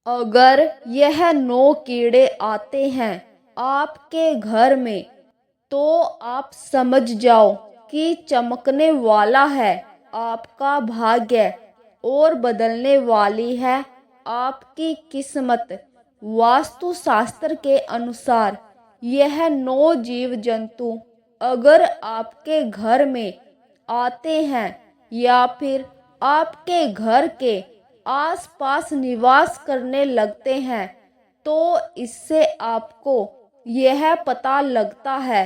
अगर यह 9 कीड़े आते हैं आपके घर में तो आप समझ जाओ कि चमकने वाला है आपका भाग्य और बदलने वाली है आपकी किस्मत। वास्तुशास्त्र के अनुसार यह 9 जीव जंतु अगर आपके घर में आते हैं या फिर आपके घर के आसपास निवास करने लगते हैं तो इससे आपको यह पता लगता है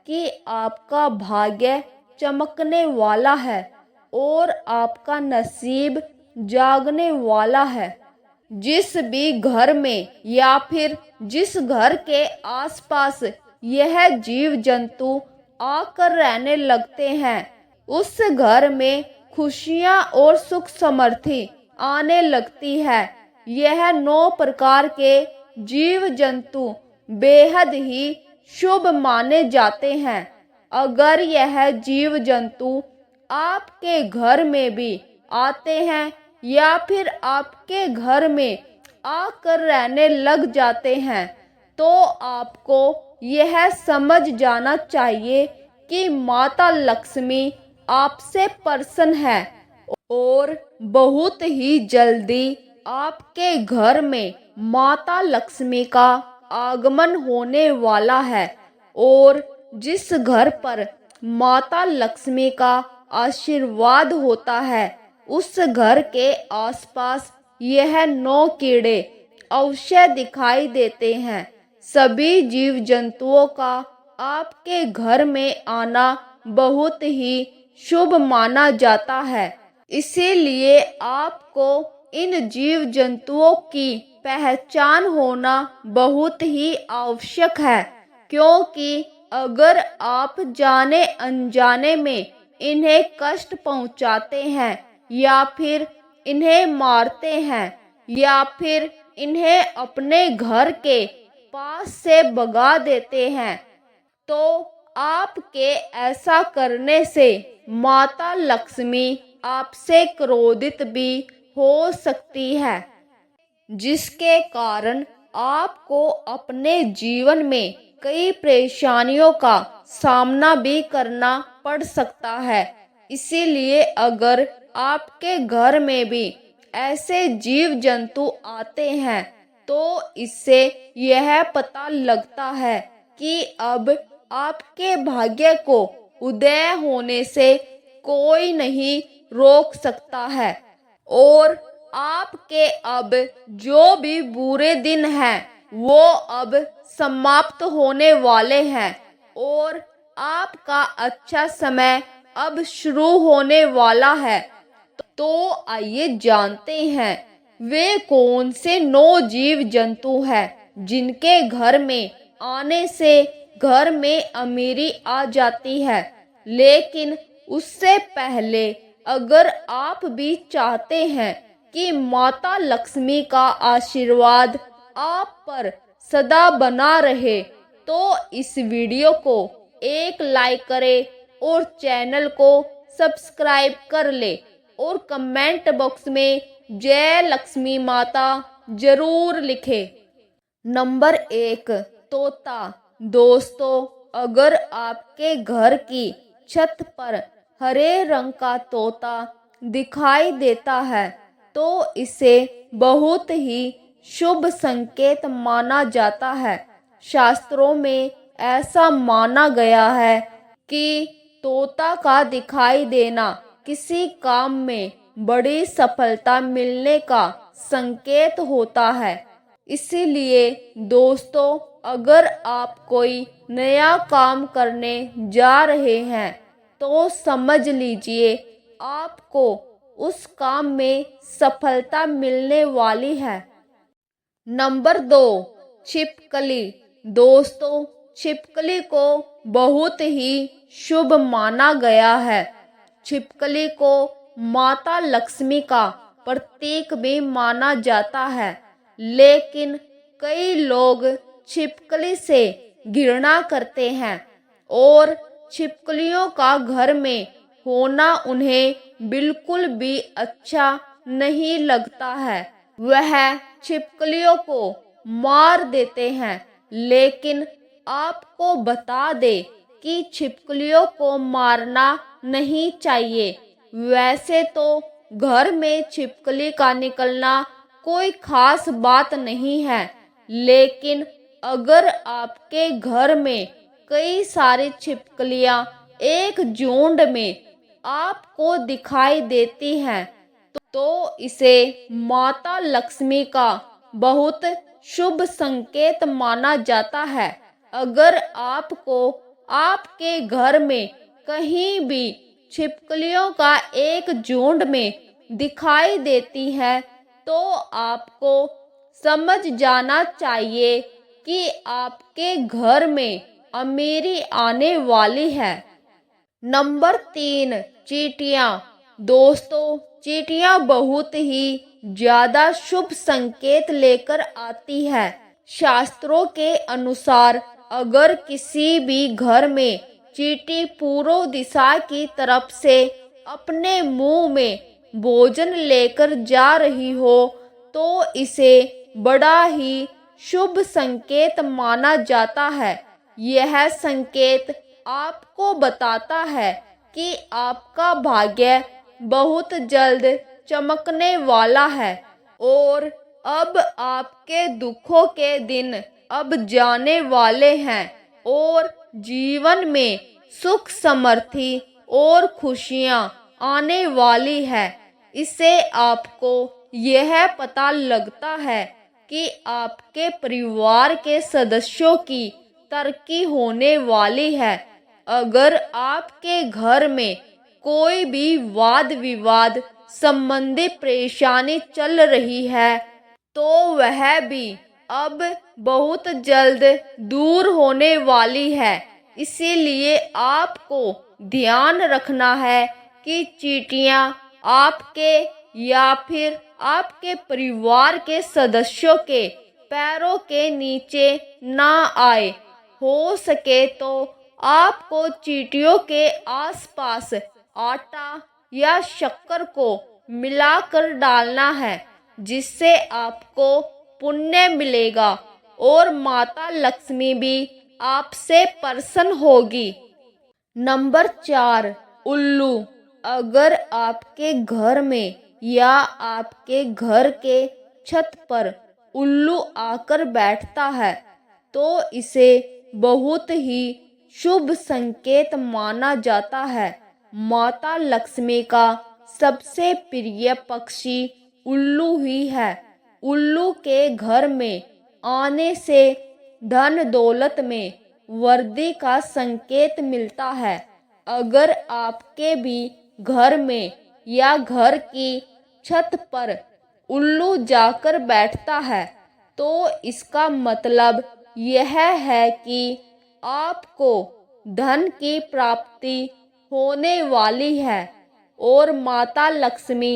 कि आपका भाग्य चमकने वाला है और आपका नसीब जागने वाला है। जिस भी घर में या फिर जिस घर के आसपास यह जीव जंतु आकर रहने लगते हैं उस घर में खुशियां और सुख समृद्धि आने लगती है। यह 9 प्रकार के जीव जंतु बेहद ही शुभ माने जाते हैं। अगर यह जीव जंतु आपके घर में भी आते हैं या फिर आपके घर में आकर रहने लग जाते हैं तो आपको यह समझ जाना चाहिए कि माता लक्ष्मी आपसे प्रसन्न है और बहुत ही जल्दी आपके घर में माता लक्ष्मी का आगमन होने वाला है। और जिस घर पर माता लक्ष्मी का आशीर्वाद होता है उस घर के आसपास यह 9 कीड़े अवश्य दिखाई देते हैं। सभी जीव जंतुओं का आपके घर में आना बहुत ही शुभ माना जाता है। इसीलिए आपको इन जीव जंतुओं की पहचान होना बहुत ही आवश्यक है, क्योंकि अगर आप जाने अनजाने में इन्हें कष्ट पहुंचाते हैं या फिर इन्हें मारते हैं या फिर इन्हें अपने घर के पास से भगा देते हैं तो आपके ऐसा करने से माता लक्ष्मी आपसे क्रोधित भी हो सकती है, जिसके कारण आपको अपने जीवन में कई परेशानियों का सामना भी करना पड़ सकता है। इसीलिए अगर आपके घर में भी ऐसे जीव जंतु आते हैं तो इससे यह पता लगता है कि अब आपके भाग्य को उदय होने से कोई नहीं रोक सकता है और आपके अब जो भी बुरे दिन हैं वो अब समाप्त होने वाले हैं और आपका अच्छा समय अब शुरू होने वाला है। तो आइए जानते हैं वे कौन से 9 जीव जंतु हैं जिनके घर में आने से घर में अमीरी आ जाती है। लेकिन उससे पहले अगर आप भी चाहते हैं कि माता लक्ष्मी का आशीर्वाद आप पर सदा बना रहे तो इस वीडियो को एक लाइक करें और चैनल को सब्सक्राइब कर ले और कमेंट बॉक्स में जय लक्ष्मी माता जरूर लिखे। नंबर 1, तोता। दोस्तों, अगर आपके घर की छत पर हरे रंग का तोता दिखाई देता है तो इसे बहुत ही शुभ संकेत माना जाता है। शास्त्रों में ऐसा माना गया है कि तोता का दिखाई देना किसी काम में बड़ी सफलता मिलने का संकेत होता है। इसीलिए दोस्तों, अगर आप कोई नया काम करने जा रहे हैं तो समझ लीजिए आपको उस काम में सफलता मिलने वाली है। नंबर 2, छिपकली। दोस्तों, छिपकली को बहुत ही शुभ माना गया है। छिपकली को माता लक्ष्मी का प्रतीक भी माना जाता है, लेकिन कई लोग छिपकली से घृणा करते हैं और छिपकलियों का घर में होना उन्हें बिल्कुल भी अच्छा नहीं लगता है। वह छिपकलियों को मार देते हैं। लेकिन आपको बता दे कि छिपकलियों को मारना नहीं चाहिए। वैसे तो घर में छिपकली का निकलना कोई खास बात नहीं है, लेकिन अगर आपके घर में कई सारी छिपकलियां एक झुंड में आपको दिखाई देती हैं तो इसे माता लक्ष्मी का बहुत शुभ संकेत माना जाता है। अगर आपको आपके घर में कहीं भी छिपकलियों का एक झुंड में दिखाई देती है तो आपको समझ जाना चाहिए कि आपके घर में अमीरी आने वाली है। नंबर 3, चींटियां। दोस्तों, चींटियां बहुत ही ज्यादा शुभ संकेत लेकर आती है। शास्त्रों के अनुसार अगर किसी भी घर में चींटी पूर्व दिशा की तरफ से अपने मुंह में भोजन लेकर जा रही हो तो इसे बड़ा ही शुभ संकेत माना जाता है। यह संकेत आपको बताता है कि आपका भाग्य बहुत जल्द चमकने वाला है और अब आपके दुखों के दिन अब जाने वाले हैं और जीवन में सुख समृद्धि और खुशियां आने वाली है। इससे आपको यह पता लगता है कि आपके परिवार के सदस्यों की तरक्की होने वाली है। अगर आपके घर में कोई भी वाद विवाद संबंधी परेशानी चल रही है तो वह भी अब बहुत जल्द दूर होने वाली है। इसीलिए आपको ध्यान रखना है कि चींटियां आपके या फिर आपके परिवार के सदस्यों के पैरों के नीचे ना आए। हो सके तो आपको चींटियों के आसपास आटा या शक्कर को मिलाकर डालना है, जिससे आपको पुण्य मिलेगा और माता लक्ष्मी भी आपसे प्रसन्न होगी। नंबर 4, उल्लू। अगर आपके घर में या आपके घर के छत पर उल्लू आकर बैठता है तो इसे बहुत ही शुभ संकेत माना जाता है। माता लक्ष्मी का सबसे प्रिय पक्षी उल्लू ही है। उल्लू के घर में आने से धन दौलत में वृद्धि का संकेत मिलता है। अगर आपके भी घर में या घर की छत पर उल्लू जाकर बैठता है तो इसका मतलब यह है कि आपको धन की प्राप्ति होने वाली है और माता लक्ष्मी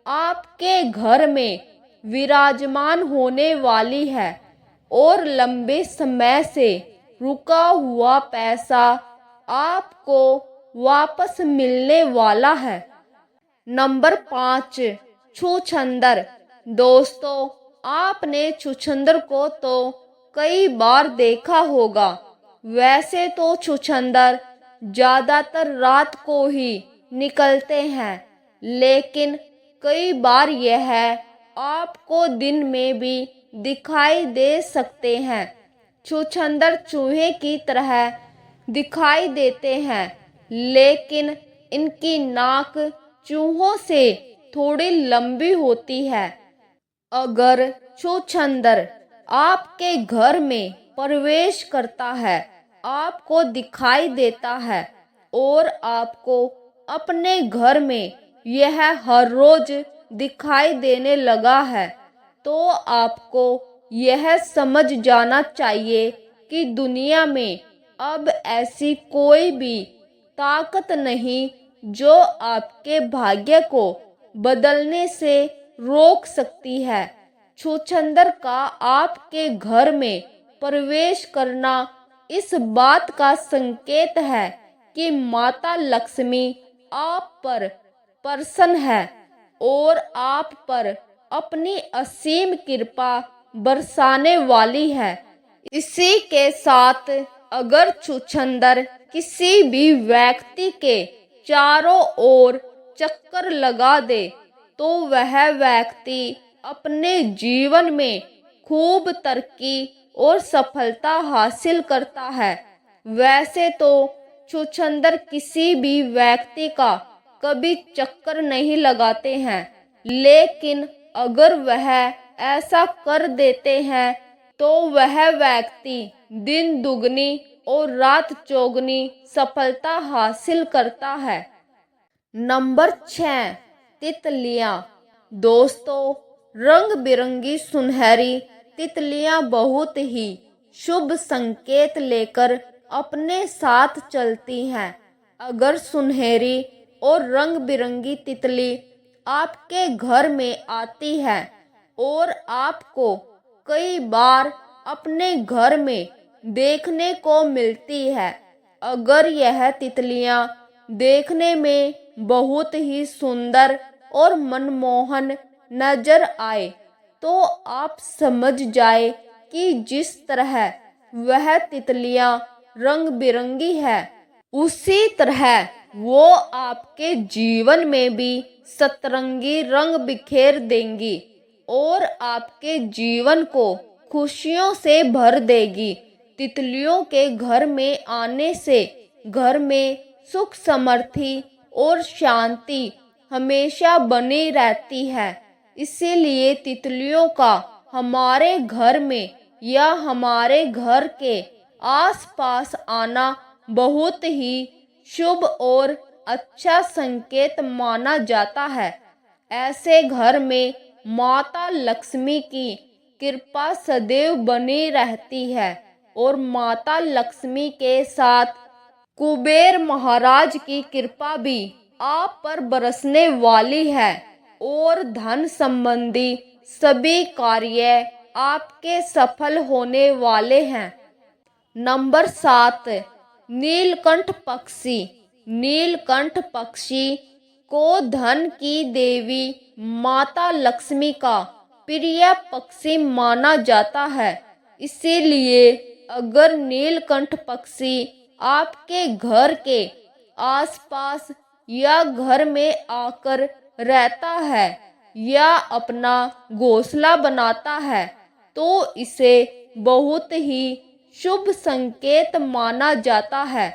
आपके घर में विराजमान होने वाली है और लंबे समय से रुका हुआ पैसा आपको वापस मिलने वाला है। नंबर 5, छुछंदर। दोस्तों, आपने छुछंदर को तो कई बार देखा होगा। वैसे तो छुछंदर ज्यादातर रात को ही निकलते हैं, लेकिन कई बार यह आपको दिन में भी दिखाई दे सकते हैं। छुछंदर चूहे की तरह दिखाई देते हैं, लेकिन इनकी नाक चूहों से थोड़ी लंबी होती है। अगर छुछंदर आपके घर में प्रवेश करता है, आपको दिखाई देता है और आपको अपने घर में यह हर रोज दिखाई देने लगा है तो आपको यह समझ जाना चाहिए कि दुनिया में अब ऐसी कोई भी ताकत नहीं जो आपके भाग्य को बदलने से रोक सकती है। छुछंदर का आपके घर में प्रवेश करना इस बात का संकेत है कि माता लक्ष्मी आप पर प्रसन्न है और आप पर अपनी असीम कृपा बरसाने वाली है। इसी के साथ अगर छुछंदर किसी भी व्यक्ति के चारों ओर चक्कर लगा दे तो वह व्यक्ति अपने जीवन में खूब तरक्की और सफलता हासिल करता है। वैसे तो छुछंदर किसी भी व्यक्ति का कभी चक्कर नहीं लगाते हैं, लेकिन अगर वह ऐसा कर देते हैं तो वह व्यक्ति दिन दुगनी और रात चौगुनी सफलता हासिल करता है। नंबर 6, तितलियां। दोस्तों, रंग बिरंगी सुनहरी तितलियां बहुत ही शुभ संकेत लेकर अपने साथ चलती हैं। अगर सुनहरी और रंग बिरंगी तितली आपके घर में आती है और आपको कई बार अपने घर में देखने को मिलती है, अगर यह तितलियां देखने में बहुत ही सुंदर और मनमोहन नजर आए तो आप समझ जाए कि जिस तरह वह तितलियां रंग बिरंगी है, उसी तरह वो आपके जीवन में भी सतरंगी रंग बिखेर देंगी और आपके जीवन को खुशियों से भर देगी। तितलियों के घर में आने से घर में सुख समृद्धि और शांति हमेशा बनी रहती है। इसीलिए तितलियों का हमारे घर में या हमारे घर के आसपास आना बहुत ही शुभ और अच्छा संकेत माना जाता है। ऐसे घर में माता लक्ष्मी की कृपा सदैव बनी रहती है और माता लक्ष्मी के साथ कुबेर महाराज की कृपा भी आप पर बरसने वाली है और धन संबंधी सभी कार्य आपके सफल होने वाले हैं। नंबर 7, नीलकंठ पक्षी। नीलकंठ पक्षी को धन की देवी माता लक्ष्मी का प्रिय पक्षी माना जाता है। इसीलिए अगर नीलकंठ पक्षी आपके घर के आसपास या घर में आकर रहता है या अपना घोंसला बनाता है तो इसे बहुत ही शुभ संकेत माना जाता है।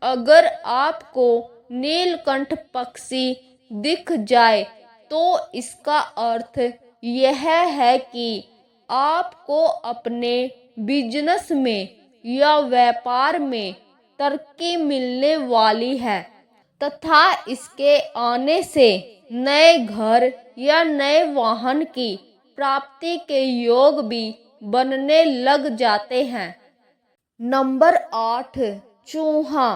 अगर आपको नीलकंठ पक्षी दिख जाए तो इसका अर्थ यह है कि आपको अपने बिजनेस में या व्यापार में तरक्की मिलने वाली है तथा इसके आने से नए घर या नए वाहन की प्राप्ति के योग भी बनने लग जाते हैं। नंबर 8, चूहा।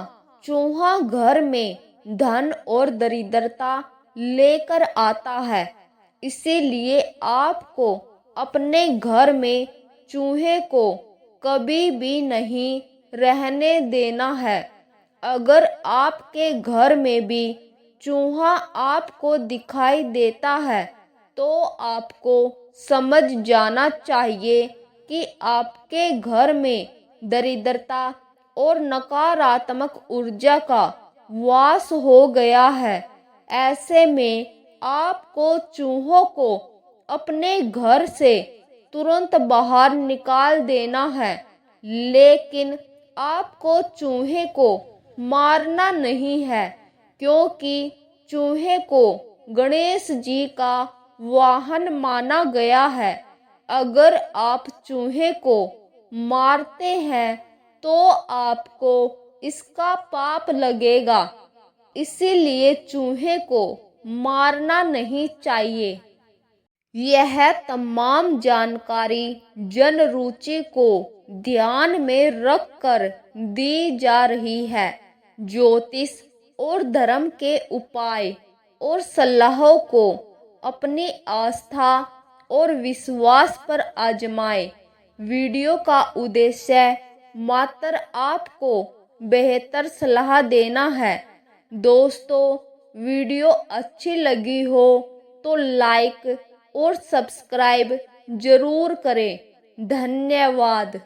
चूहा घर में धन और दरिद्रता लेकर आता है। इसीलिए आपको अपने घर में चूहे को कभी भी नहीं रहने देना है। अगर आपके घर में भी चूहा आपको दिखाई देता है तो आपको समझ जाना चाहिए कि आपके घर में दरिद्रता और नकारात्मक ऊर्जा का वास हो गया है। ऐसे में आपको चूहों को अपने घर से तुरंत बाहर निकाल देना है, लेकिन आपको चूहे को मारना नहीं है क्योंकि चूहे को गणेश जी का वाहन माना गया है। अगर आप चूहे को मारते हैं तो आपको इसका पाप लगेगा। इसीलिए चूहे को मारना नहीं चाहिए। यह तमाम जानकारी जन रुचि को ध्यान में रखकर दी जा रही है। ज्योतिष और धर्म के उपाय और सलाहों को अपनी आस्था और विश्वास पर आजमाएं। वीडियो का उद्देश्य मात्र आपको बेहतर सलाह देना है। दोस्तों, वीडियो अच्छी लगी हो तो लाइक और सब्सक्राइब जरूर करें। धन्यवाद।